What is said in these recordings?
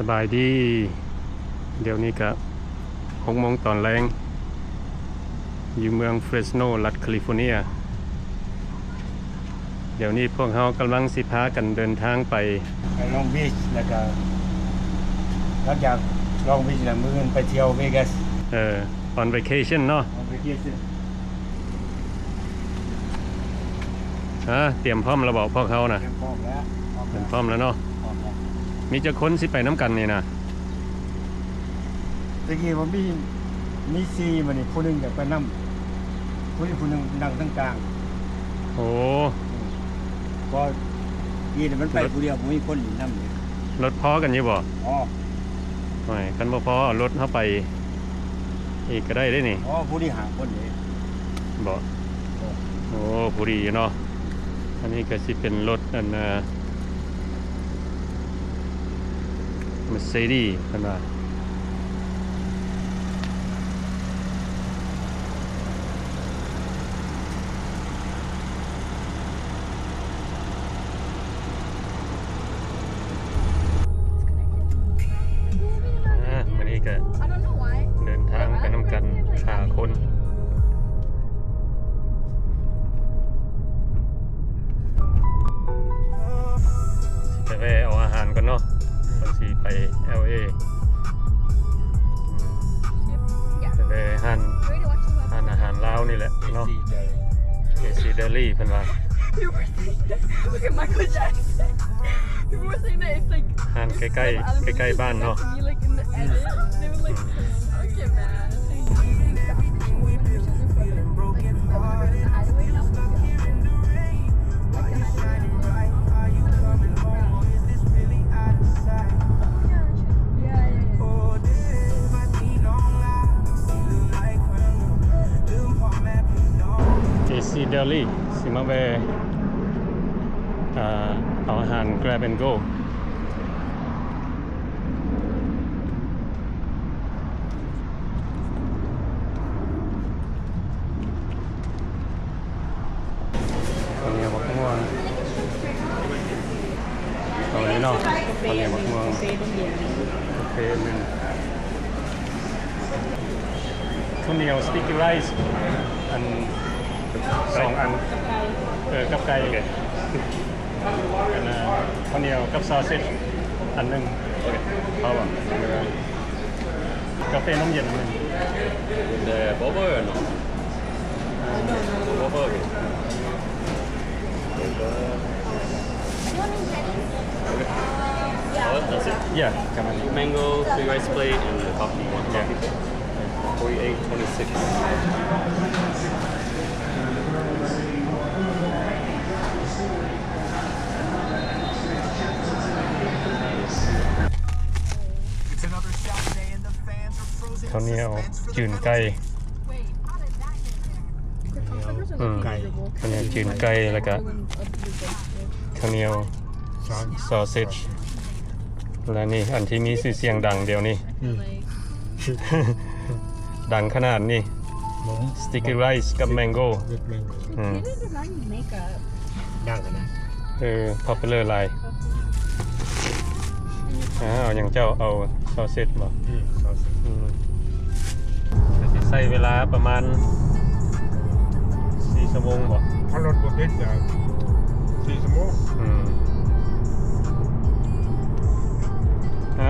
สบายดีเดี๋ยวนี้ก็6 โมงตอนแรงอยู่เมืองเฟรสโนรัฐแคลิฟอร์เนียเดี๋ยวนี้พวกเรากำลังสิพากันเดินทางไปลองบีชแล้วก็หลังจากลองบีชแล้วมื้ออื่นไปเที่ยวเวกัสon vacation เนาะ on vacation เตรียมพร้อมแล้วบอกพวกเขานะพร้อมแล้ว พร้อมแล้วเนาะมีจะคนสิไปน้ำกันนี่นะตะกี้ว่ามี4มื้อนี้ผู้นึงอยากไปนำผู้นึงนั่งตรงกลางโอ้ก็นี่มันไปผู้เดียวบ่มีคนอยู่นำเลยรถพอกันอยู่บ่อ๋อไม่คันบ่พอรถเฮาไปอีกก็ได้นี่ผู้ที่หาคนนี่บ่โอ้ผู้ดีเนาะอันนี้ก็สิเป็นรถอันMercedes เพิ่นว่าวันนี้ก็เดินทางไปน้ำกันหาคนสิไปเอาอาหารก่อนเนาะก่อนสิไป LA จะไปหานอาหารลาวนี่แหละเนาะ AC Deli เพิ่นว่า Look at Michael Jackson. People were saying that it's like หานใกล้ๆบ้านเนาะ like in the edit. They were like, okay, man. AC Deli สิมาแวะเอาอาหาร Grab and Go ตอนนี้บักม่วงตอนนี้เนาะตอนนี้บักม่วงโอเคนึงข้าวเหนียวสติ๊กเกอร์ไรซ์อัน2 อันกับไก่กันข้าวเหนียวกับซอสเซจอันนึงเอาบ่กาแฟนมเย็นนึงBubba eller något? Bubba okay. Oh, that's it? Yeah, come on. Mango, 3 rice plate, and the coffee. One coffee. 48.26. ข้าวเหนียวจืนไก่ไก่ข้าวเหนียวจืนไก่แล้วก็ข้าวเหนียวซอสเซจและนี่อันที่มีชื่อเสียงดังเดียวนี่ดังขนาดนี้สติ๊กเกอร์ไรซ์กับแมงโก้ดังขนาดpopular line เอาอย่างเจ้าเอาซอสเซจบ่ซอสเซจสิใช้เวลาประมาณ4 ชั่วโมงบ่ถ้ารถบ่ติดจะ4 ชั่วโมง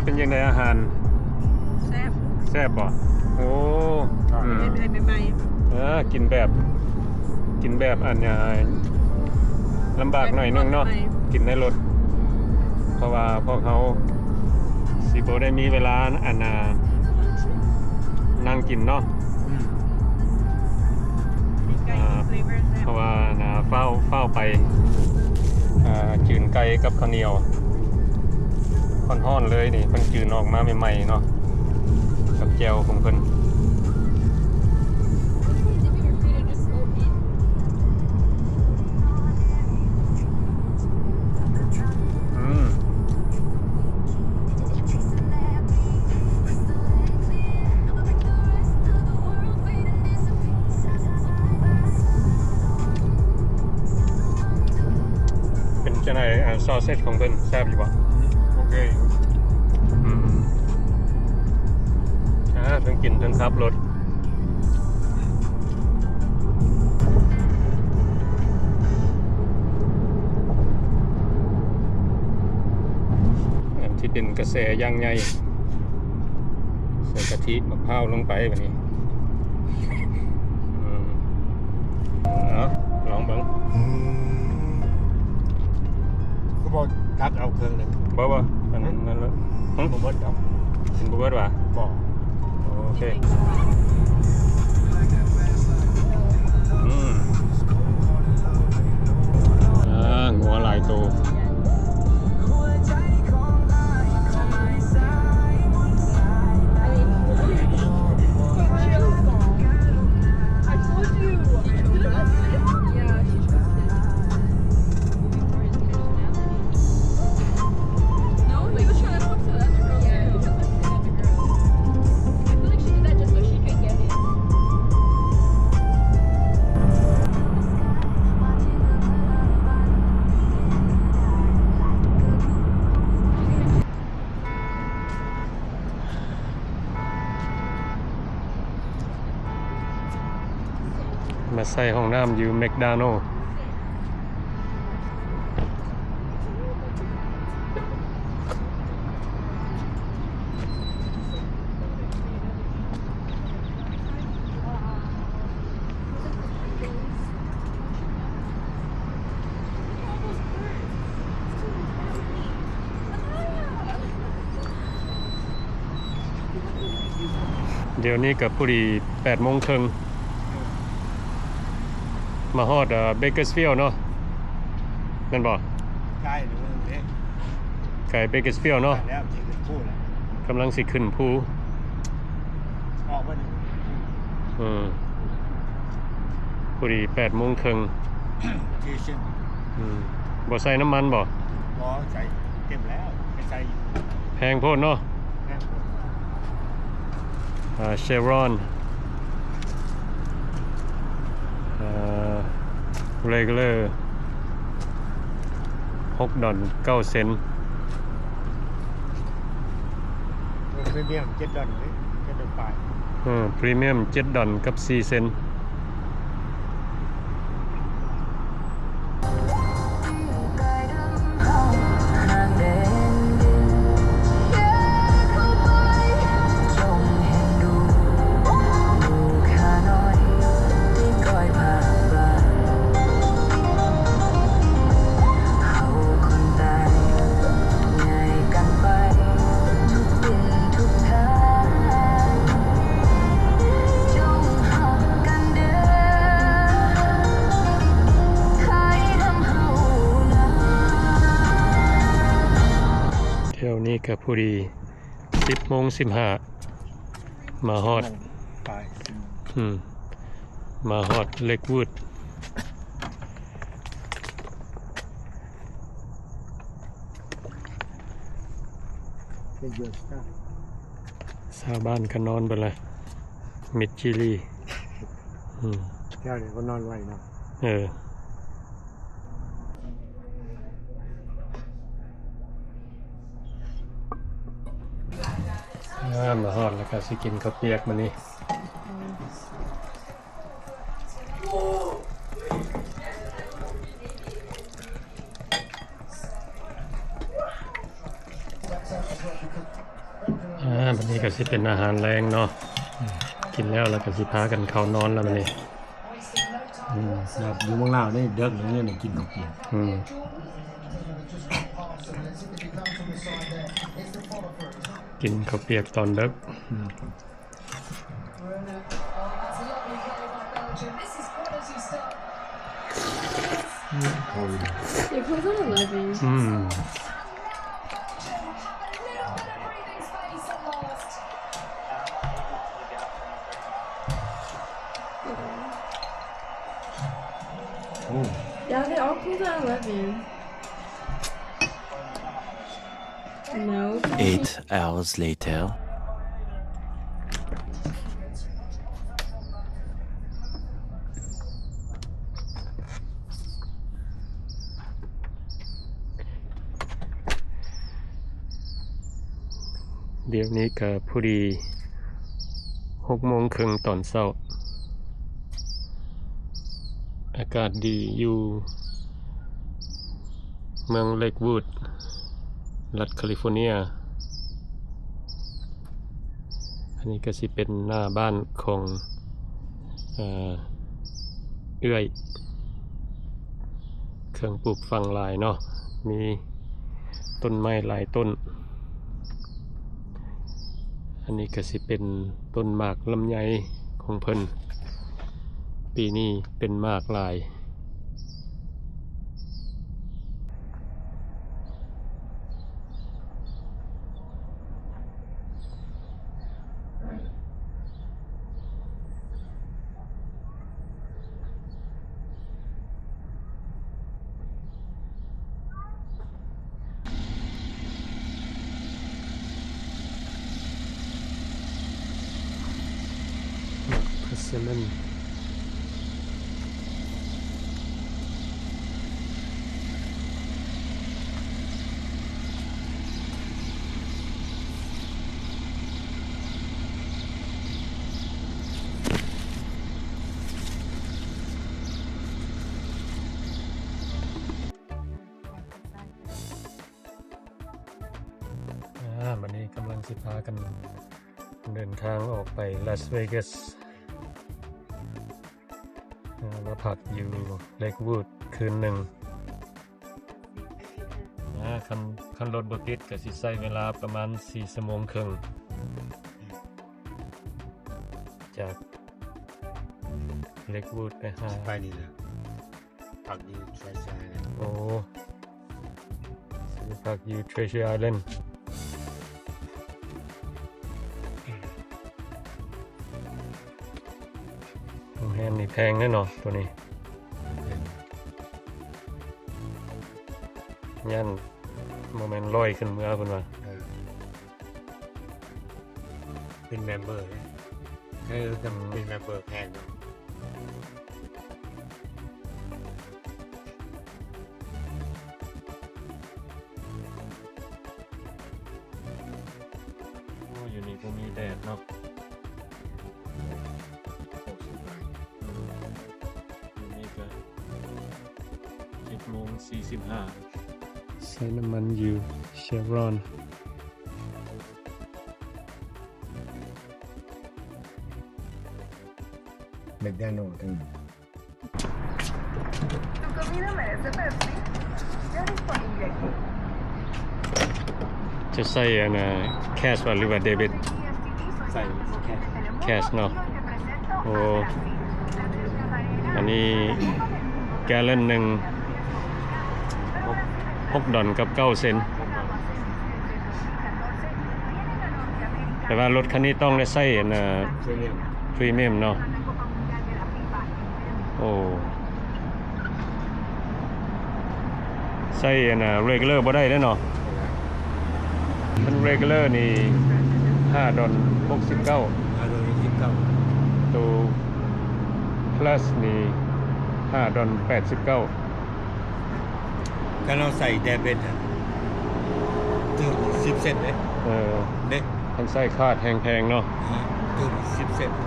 เป็นยังไงอาหารแซ่บบ่โอ้ใหม่กินแบบอันลำบากหน่อยนึงเนาะกินในรถเพราะว่าพวกเขาสิบ่ได้มีเวลาอันนั่งกินเนาะเพราะว่าเฝ้าไปจืนไก่กับข้าวเหนียวฮ้อนๆเลยนี่เพิ่นจืนออกมาใหม่ๆเนาะกับแจ่วของเพิ่นซอสเซจของเพิ่นแซ่บอยู่บ่โอเค กินทั้งขับรถอันที่เป็นกระแสย่างใหญ่ใส่กะทิมะพร้าวลงไปแบบนี้ลองเบิ่ง ก็บอกตักเอาเครื่องหนึง บ่อันนั้นแล้ว บ่เบิดดอก กินบ่เบิดว่ะ บ่ โอเคงัวหลายตัว I told you. Yeah, she trusted. No, he was trying to talk to the other girl. Yeah, he was talking to the other girl. I feel like she did that just so she could get him. มาใส่ห้องน้ำอยู่แมคโดนัลด์เดี๋ยวนี้กับพอดี 8:30 น. มาฮอดเบเกอร์สฟิลด์เนาะนั่นบ่ ใกล้หรือเด้ ไก่เบเกอร์สฟิลด์เนาะ แล้วสิขึ้นพูดแล้ว กำลังสิขึ้นภู ออกบ่นี่ พอดี 8:30 น. ที่ซึ่ง บ่ใส่น้ำมันบ่ บ่ใส่เต็มแล้วไม่ใส่ แพงโพดเนาะ นะ เชฟรอนregular $6.09 พรีเมียม$7เลย$7ปลาย พรีเมียม$7.04 เที่ยวนี้ก็พอดี 10:15 มาฮอด ปลาย มาฮอดเล็กวูดเป็นเยอะจ้า ชาวบ้านก็นอนไปเลยมิดจิลีเดี๋ยวก็นอนไว้เนาะ มาฮอดแล้วก็สิกินข้าวเปียกมื้อนี้วันนี้ก็สิเป็นอาหารแรงเนาะกินแล้วก็สิพากันเข้านอนแล้วมื้อนี้แบบอยู่เมืองลาวนี่เด็กนี่กินข้าวเปียก กินข้าวเปียกตอนดึก It closed at 11. Yeah, they all close at 11. No. 8 hours later.เดี๋ยวนี้ก็พอดี 6:30 ตอนเช้าอากาศดีอยู่เมืองเลกวูดรัฐแคลิฟอร์เนียอันนี้ก็สิเป็นหน้าบ้านของเอื้อยเครื่องปลูกฝังหลายเนาะมีต้นไม้หลายต้นอันนี้ก็สิเป็นต้นหมากลำไยของเพิ่นปีนี้เป็นหมากหลายพัสดุวันนี้กำลังสิพากันเดินทางออกไปลาสเวกัสมาพักอยู่เลกวูดคืนหนึ่งคันรถบติดก็สิใช้เวลาประมาณ4 ชั่วโมงครึ่งจากเลกวูดไปหา ไปนี่แหละปักอยู่ใช่ๆนะ โอ้สิพักอยู่ Treasure Island โรงแรมนี่แพงแน่นอนตัวนี้ย่านโมเมนต์100ขึ้นเมื่อคุณว่า เป็นเมมเบอร์เนี่ยเป็นเมมเบอร์แพงเนาะ โอ้อยู่นี่ก็มีแดดเนาะอยู่นี่ก็7:45ใช้น้ำมันอยู่เชฟรอน เมกดาโน่ทั้ง Tu comida merece Pepsi. Ya disponible aquí. จะใส่อันน่ะแคชหรือว่าเดบิต ใส่แค่ แคชเนาะโอ้อันนี้แกลเลนหนึ่ง$6กับ9 เซนต์แต่ว่ารถคันนี้ต้องได้ใส่อันน่ะ เรื่อง พรีเมียมเนาะโอ้ใส่อันน่ะเรกูเลอร์บ่ได้เด้อเนาะมันเรกูเลอร์นี่$5.69 529 ตัว plus นี่$5.89ถ้าเราใส่เดบิตอ่ะถึง10 เซนต์เลย เด้ ทันไส้คาดแพงๆเนาะ ถึง10 เซนต์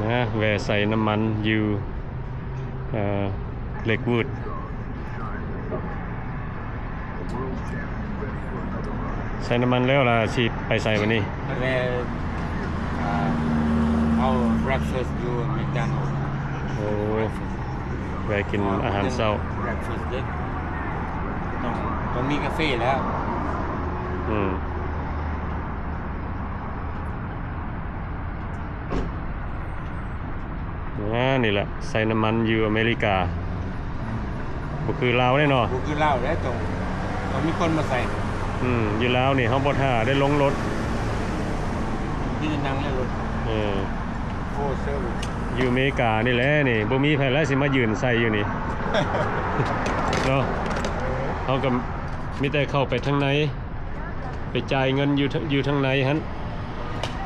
นะแวะใส่น้ำมันอยู่เลกวูดใส่น้ำมันแล้วล่ะสิไปใส่วันนี้ Where our breakfast you McDonald's โอ้แวะกินอาหารเช้า breakfast เด้ต้องมีกาแฟแล้ว อืมนี่แหละใส่น้ำมันอยู่อเมริกาก็คือลาวได้เนาะ กูคือเหล้าแล้วต้องมีคนมาใส่ อยู่ลาวนี่เฮาบ่ท่าได้ลงรถ ที่จะนั่งในรถ เออ โอ้เซอร์วิส อยู่อเมริกานี่แหละนี่บ่มีไผแล้วสิมายืนใส่อยู่นี่ เนาะเขาก็มีแต่เข้าไปทางในไปจ่ายเงินอยู่ทางในหั่น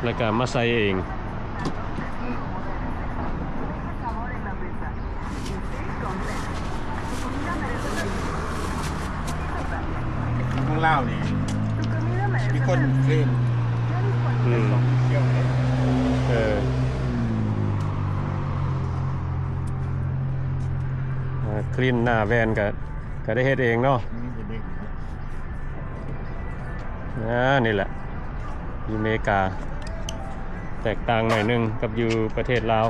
แล้วก็มาใส่เอง คง ลาวนี่ Tu comida merece มีคน Pepsi. เคลม Yo dispongo. เที่ยวเลย คลีนหน้าแวนก็ได้เฮ็ดเองเนาะ นี่เป็นเด็กนะ นี่แหละอยู่อเมริกา แตกต่างหน่อยนึงกับอยู่ประเทศลาว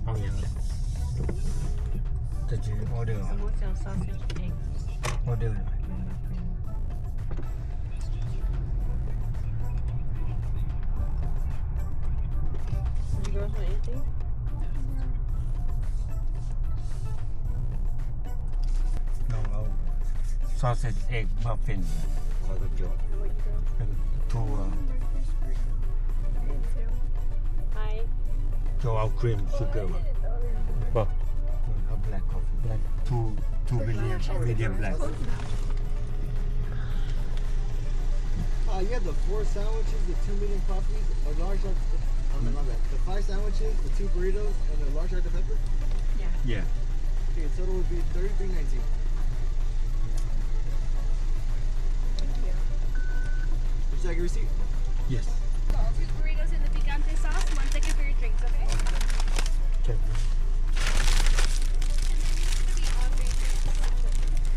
เอาอย่างไรจะจือออเดอร์ Motel sausage egg. ออเดอร์ You girls want anything? No, no. Sausage egg muffin. Có được chưa? Thu Hi. cho our cream sugar. บ่ Black coffee. Black. Two medium black. Yeah, the 4 sandwiches, the 2 medium coffees, a large my bad. The 5 sandwiches, the 2 burritos, and a large Dr. Pepper. Yeah. Okay, total would be $33.19. Would you like a receipt? Yes. 2 burritos in the picante sauce, 1 ticket for your drinks, okay? Okay.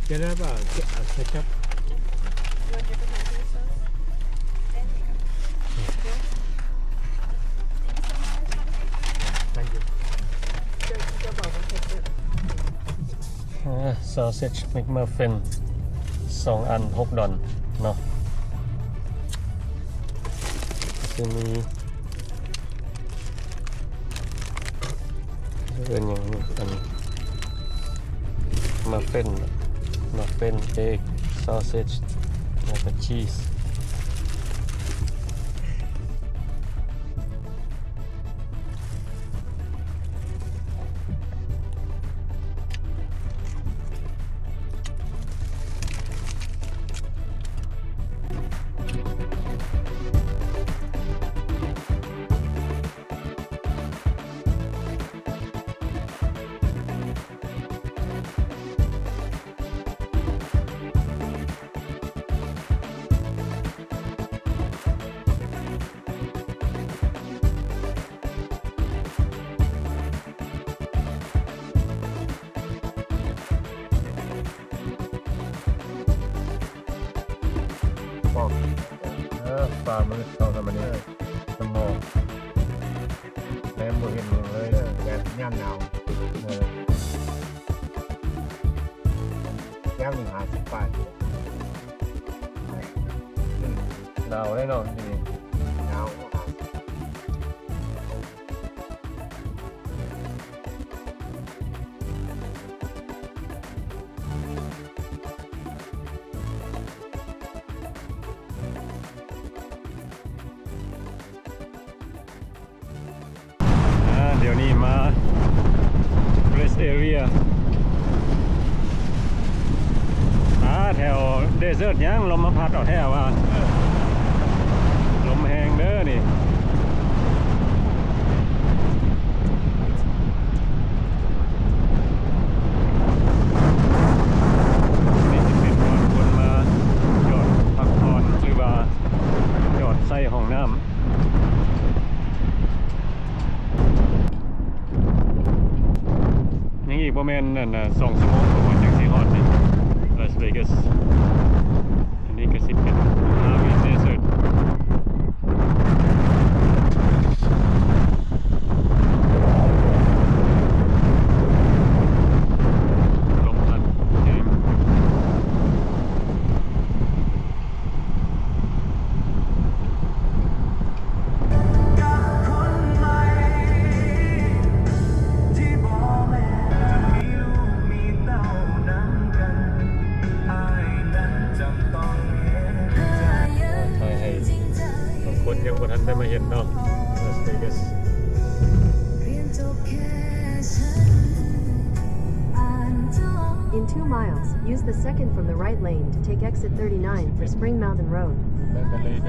Get up ketchup. You want different kinds of sauce? Thank you. sausage McMuffin 2 อัน 6 ดอลเนาะจะมีเอิ้นหยังนี่อันนี้muffin egg sausage แล้วก็ cheeseฝ่ามือเข้าทำอันนี้สมองแม่บ่เห็นเลย แบบย่ำหนาวย่ำ150 บาท ดาวได้เนาะนี่ หนาว เดี๋ยวนี้มา rest area แถว desert ยังลมมาพัดเอาแถวว่าลมแหงเด้อนี่นี่จะเป็นคนมาจอดพักผ่อนหรือว่าจอดใส่ห้องน้ำยังอีกประมาณนั่นน่ะ2 ชั่วโมงกว่าจากสิฮอดนี่ Las Vegas อันนี้ก็สิเป็นMojave Desert ลมพัดแรง In 2 miles, use the second from the right lane to take exit 39 for Spring Mountain Road. แล้วก็เลยไป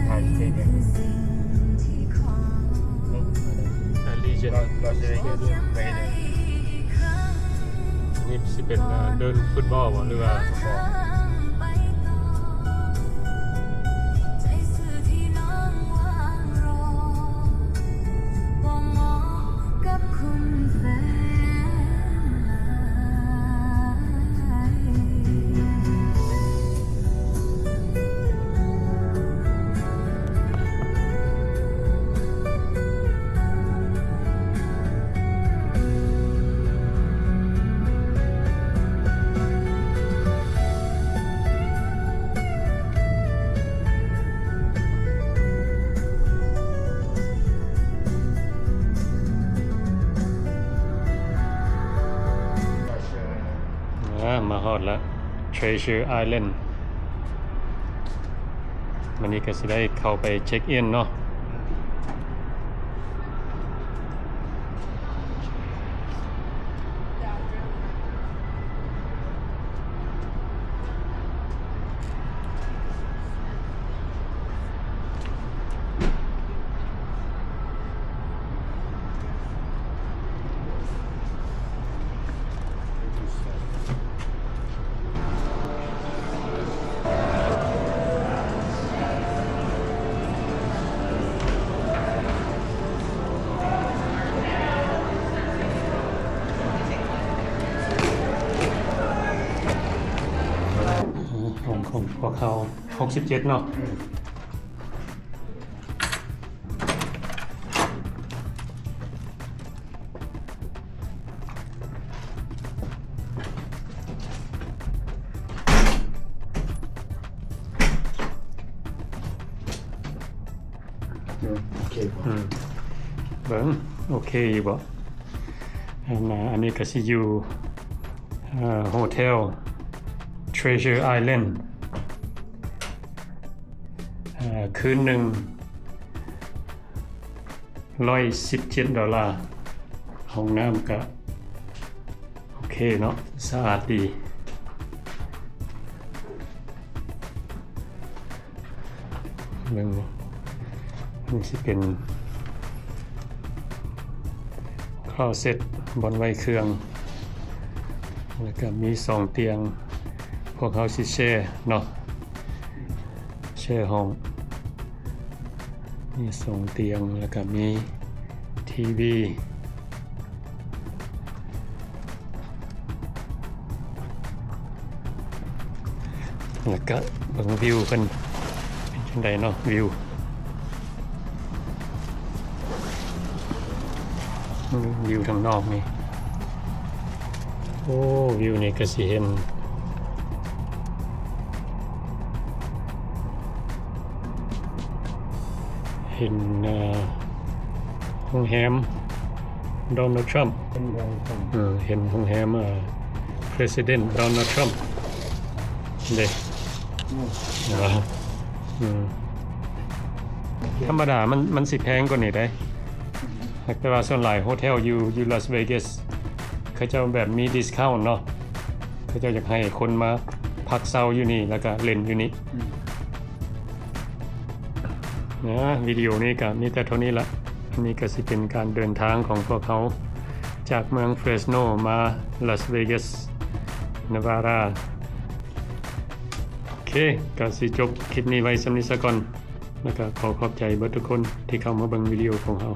ถ่ายเทกัน ลีเจน เราจะได้เห็นไปเลย นี่สิเป็นเดินฟุตบอลบ่หรือว่าฟุตบอล มาฮอดแล้ว Treasure Island วันนี้ก็สิได้เข้าไปเช็คอินเนาะของพวกเขา67เนาะโอเคป่ะ เบิ่งโอเคอยู่บ่อันนี้ก็สิอยู่โฮเทล Treasure Island คืนหนึ่ง$117ห้องน้ำก็โอเคเนาะสะอาดดีเบิ่งนี่สิเป็นคลอเซ็ตบนไว้เครื่องแล้วก็มี2เตียงพวกเขาสิแชร์เนาะแชร์ห้องมี2เตียงแล้วก็มีทีวีแล้วก็เบิ่งวิวเพิ่นเป็นจังไดเนาะวิวทางนอกนี่โอ้วิวนี่ก็สิเห็นโรงแรมโดนัลด์ทรัมป์เห็นโรงแรมPresident โดนัลด์ทรัมป์เด้ธรรมดามันสิแพงกว่านี้ได้แต่ว่าส่วนหลายโฮเทลอยู่ลาสเวกัสเขาเจ้าแบบมีดิสคาวน์เนาะเขาเจ้าอยากให้คนมาพักเซาอยู่นี่แล้วก็เล่นอยู่นี่นะวิดีโอนี้ก็มีแต่เท่านี้ละอันนี้ก็สิเป็นการเดินทางของพวกเขาจากเมืองเฟรสโนมาลาสเวกัสเนวาดาโอเคก็สิจบคลิปนี้ไว้สำนี้ซะก่อนแล้วก็ขอบใจเบิดทุกคนที่เข้ามาเบิ่งวิดีโอของเรา